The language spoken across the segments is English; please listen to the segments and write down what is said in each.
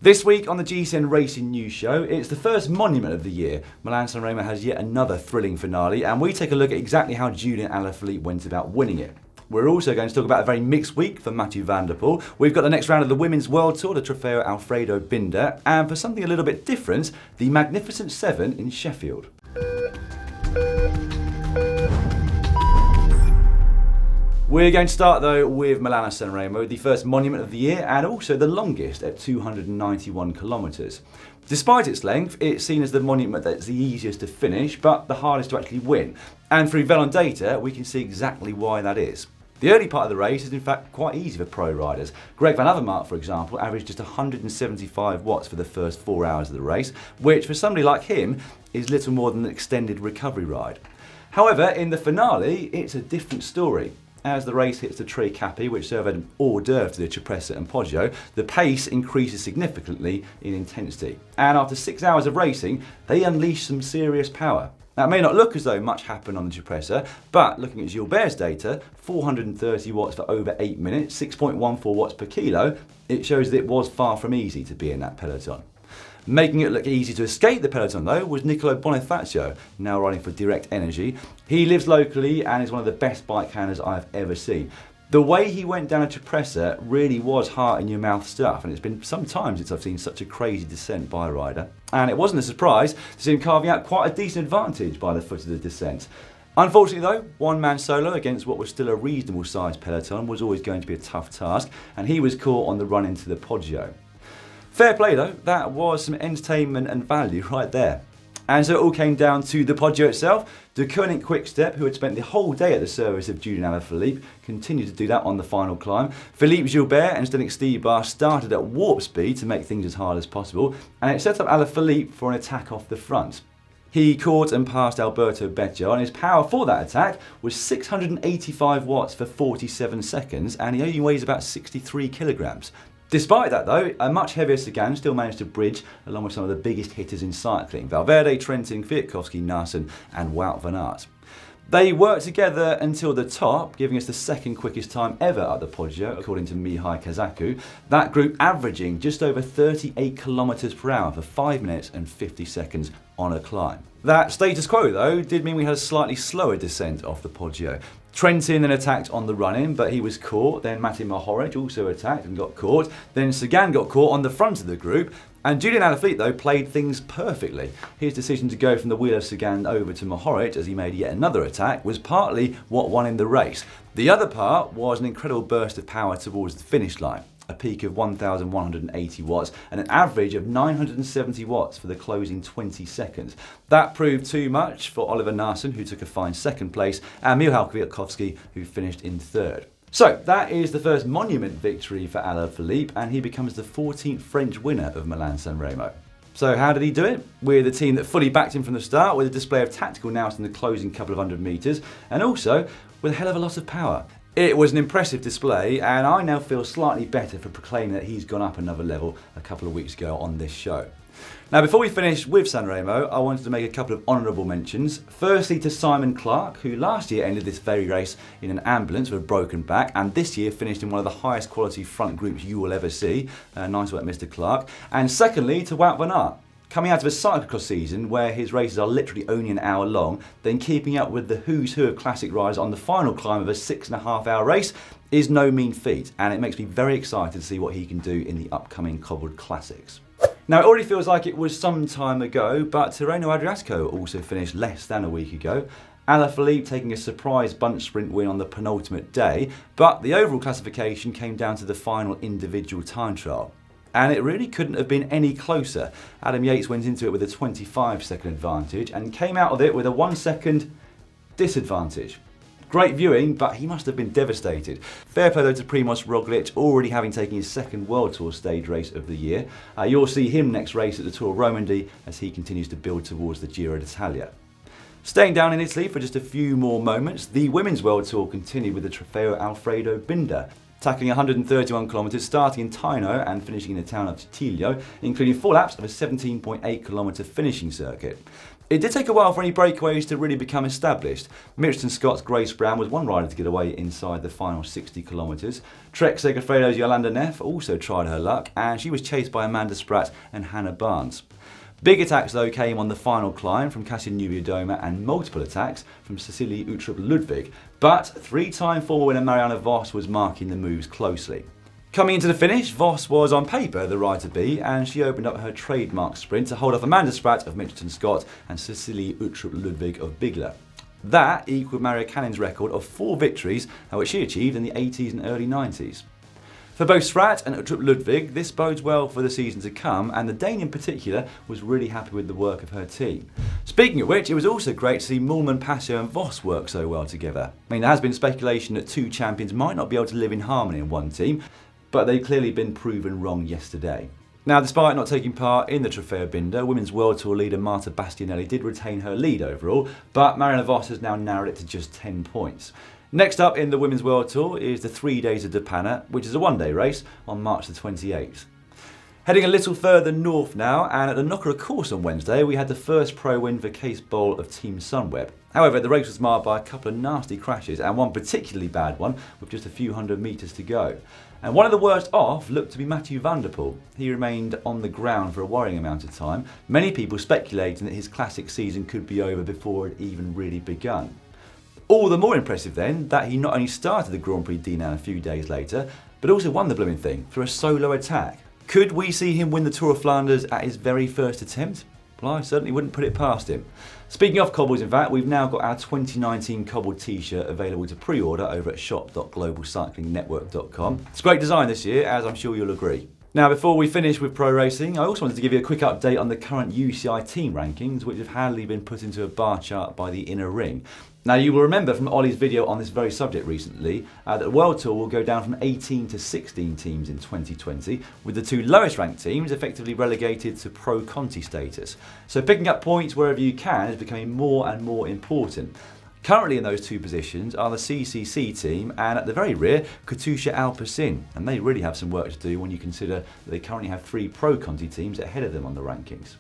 This week on the GCN Racing News Show, it's the first monument of the year. Milan Sanremo has yet another thrilling finale, and we take a look at exactly how Julian Alaphilippe went about winning it. We're also going to talk about a very mixed week for Mathieu Van Der Poel. We've got the next round of the Women's World Tour, the Trofeo Alfredo Binda, and for something a little bit different, the Magnificent Seven in Sheffield. We're going to start though with Milan Sanremo, the first monument of the year and also the longest at 291 kilometres. Despite its length, it's seen as the monument that's the easiest to finish but the hardest to actually win. And through Velon data, we can see exactly why that is. The early part of the race is in fact quite easy for pro riders. Greg Van Avermaet, for example, averaged just 175 watts for the first 4 hours of the race, which for somebody like him is little more than an extended recovery ride. However, in the finale, it's a different story. As the race hits the Tre Capi, which serve an hors d'oeuvre to the Cipressa and Poggio, the pace increases significantly in intensity. And after 6 hours of racing, they unleash some serious power. Now, it may not look as though much happened on the Cipressa, but looking at Gilbert's data, 430 watts for over 8 minutes, 6.14 watts per kilo, it shows that it was far from easy to be in that peloton. Making it look easy to escape the peloton though was Nicolo Bonifacio, now riding for Direct Energy. He lives locally and is one of the best bike handlers I've ever seen. The way he went down a Cipressa really was heart in your mouth stuff, and it's been some time since I've seen such a crazy descent by a rider. And it wasn't a surprise to see him carving out quite a decent advantage by the foot of the descent. Unfortunately though, one man solo against what was still a reasonable sized peloton was always going to be a tough task, and he was caught on the run into the Poggio. Fair play though, that was some entertainment and value right there. And so it all came down to the Poggio itself. De Koning Quickstep, who had spent the whole day at the service of Julian Alaphilippe, continued to do that on the final climb. Philippe Gilbert and Zdeněk Stybar started at warp speed to make things as hard as possible, and it set up Alaphilippe for an attack off the front. He caught and passed Alberto Beccio, and his power for that attack was 685 watts for 47 seconds, and he only weighs about 63 kilograms. Despite that though, a much heavier Sagan still managed to bridge along with some of the biggest hitters in cycling: Valverde, Trentin, Kwiatkowski, Naesen and Wout van Aert. They worked together until the top, giving us the second quickest time ever at the Poggio, according to Mihai Kazaku. That group averaging just over 38 kilometers per hour for 5 minutes and 50 seconds on a climb. That status quo though did mean we had a slightly slower descent off the Poggio. Trentin then attacked on the run-in, but he was caught. Then Matej Mohoric also attacked and got caught. Then Sagan got caught on the front of the group. And Julian Alaphilippe, though, played things perfectly. His decision to go from the wheel of Sagan over to Mohoric as he made yet another attack was partly what won him the race. The other part was an incredible burst of power towards the finish line. A peak of 1,180 watts and an average of 970 watts for the closing 20 seconds. That proved too much for Oliver Naesen, who took a fine second place, and Michał Kwiatkowski, who finished in third. So that is the first monument victory for Alaphilippe, and he becomes the 14th French winner of Milan Sanremo. So how did he do it? We're the team that fully backed him from the start, with a display of tactical nous in the closing couple of hundred metres, and also with a hell of a lot of power. It was an impressive display, and I now feel slightly better for proclaiming that he's gone up another level a couple of weeks ago on this show. Now, before we finish with Sanremo, I wanted to make a couple of honourable mentions. Firstly to Simon Clarke, who last year ended this very race in an ambulance with a broken back, and this year finished in one of the highest quality front groups you will ever see. Nice work, Mr. Clarke. And secondly to Wout van Aert. Coming out of a cyclocross season where his races are literally only an hour long, then keeping up with the who's who of classic riders on the final climb of a 6.5 hour race is no mean feat, and it makes me very excited to see what he can do in the upcoming cobbled classics. Now, it already feels like it was some time ago, but Tirreno Adriatico also finished less than a week ago. Alaphilippe taking a surprise bunch sprint win on the penultimate day, but the overall classification came down to the final individual time trial. And it really couldn't have been any closer. Adam Yates went into it with a 25-second advantage and came out of it with a 1 second disadvantage. Great viewing, but he must have been devastated. Fair play though to Primož Roglič, already having taken his second World Tour stage race of the year. You'll see him next race at the Tour Romandy as he continues to build towards the Giro d'Italia. Staying down in Italy for just a few more moments, the Women's World Tour continued with the Trofeo Alfredo Binda. tackling 131 kilometres, starting in Taino and finishing in the town of Titillo, including 4 laps of a 17.8 kilometre finishing circuit. It did take a while for any breakaways to really become established. Mitchelton Scott's Grace Brown was one rider to get away inside the final 60 kilometres. Trek Segafredo's Yolanda Neff also tried her luck, and she was chased by Amanda Spratt and Hannah Barnes. Big attacks though came on the final climb from Kasia Nubiadoma and multiple attacks from Cecilie Uttrup Ludwig, but 3-time former winner Marianne Vos was marking the moves closely. Coming into the finish, Vos was on paper the ride to be, and she opened up her trademark sprint to hold off Amanda Spratt of Mitchelton Scott and Cecilie Uttrup Ludwig of Bigler. That equalled Maria Cannon's record of 4 victories, which she achieved in the 80s and early 90s. For both Spratt and Uttrup Ludwig, this bodes well for the season to come, and the Dane in particular was really happy with the work of her team. Speaking of which, it was also great to see Moolman, Passio and Vos work so well together. I mean, there has been speculation that 2 champions might not be able to live in harmony in one team, but they've clearly been proven wrong yesterday. Now, despite not taking part in the Trofeo Binda, Women's World Tour leader Marta Bastianelli did retain her lead overall, but Marianne Vos has now narrowed it to just 10 points. Next up in the Women's World Tour is the 3 Days of Depana, which is a one-day race on March the 28th. Heading a little further north now, and at the Knocker course on Wednesday, we had the first pro win for Case Bowl of Team Sunweb. However, the race was marred by a couple of nasty crashes, and one particularly bad one with just a few hundred metres to go. And one of the worst off looked to be Mathieu Van Der Poel. He remained on the ground for a worrying amount of time, many people speculating that his classic season could be over before it even really begun. All the more impressive then that he not only started the Grand Prix Dinan a few days later, but also won the blooming thing through a solo attack. Could we see him win the Tour of Flanders at his very first attempt? Well, I certainly wouldn't put it past him. Speaking of cobbles, in fact, we've now got our 2019 cobbled t-shirt available to pre-order over at shop.globalcyclingnetwork.com. It's great design this year, as I'm sure you'll agree. Now, before we finish with pro racing, I also wanted to give you a quick update on the current UCI team rankings, which have handily been put into a bar chart by the Inner Ring. Now, you will remember from Ollie's video on this very subject recently that the World Tour will go down from 18 to 16 teams in 2020, with the 2 lowest ranked teams effectively relegated to Pro Conti status. So picking up points wherever you can is becoming more and more important. Currently in those 2 positions are the CCC team and at the very rear, Katusha Alpecin, and they really have some work to do when you consider that they currently have 3 Pro Conti teams ahead of them on the rankings.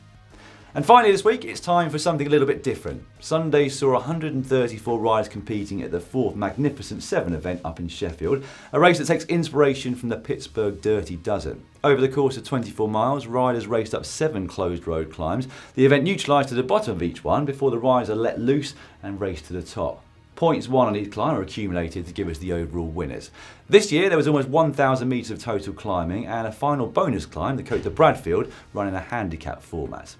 And finally this week, it's time for something a little bit different. Sunday saw 134 riders competing at the 4th Magnificent 7 event up in Sheffield, a race that takes inspiration from the Pittsburgh Dirty Dozen. Over the course of 24 miles, riders raced up 7 closed road climbs. The event neutralised to the bottom of each one before the riders are let loose and raced to the top. Points won on each climb are accumulated to give us the overall winners. This year there was almost 1,000 metres of total climbing and a final bonus climb, the Côte de Bradfield, run in a handicap format.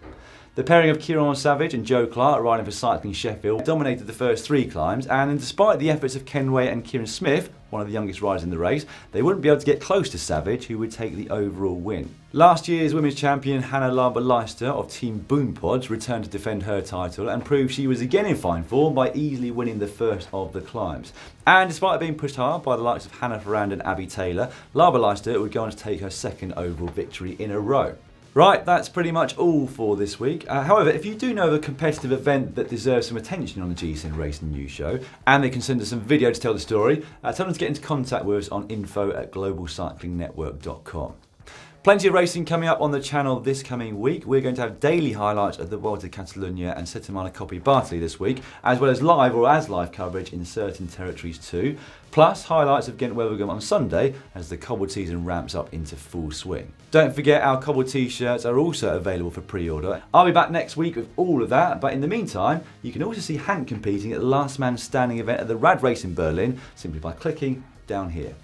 The pairing of Kieran Savage and Joe Clarke riding for Cycling Sheffield dominated the first 3 climbs, and despite the efforts of Kenway and Kieran Smith, one of the youngest riders in the race, they wouldn't be able to get close to Savage, who would take the overall win. Last year's women's champion Hannah Larber-Leister of Team Boom Pods returned to defend her title and proved she was again in fine form by easily winning the first of the climbs. And despite being pushed hard by the likes of Hannah Ferrand and Abby Taylor, Larber-Leister would go on to take her 2nd overall victory in a row. Right, that's pretty much all for this week. However, if you do know of a competitive event that deserves some attention on the GCN Racing News Show, and they can send us some video to tell the story, tell them to get into contact with us on info@globalcyclingnetwork.com. Plenty of racing coming up on the channel this coming week. We're going to have daily highlights of the Vuelta a Catalunya and Settimana Coppi Bartoli this week, as well as live or as live coverage in certain territories too. Plus highlights of Ghent-Wevelgem on Sunday as the cobbled season ramps up into full swing. Don't forget our cobbled t-shirts are also available for pre-order. I'll be back next week with all of that, but in the meantime, you can also see Hank competing at the Last Man Standing event at the Rad Race in Berlin simply by clicking down here.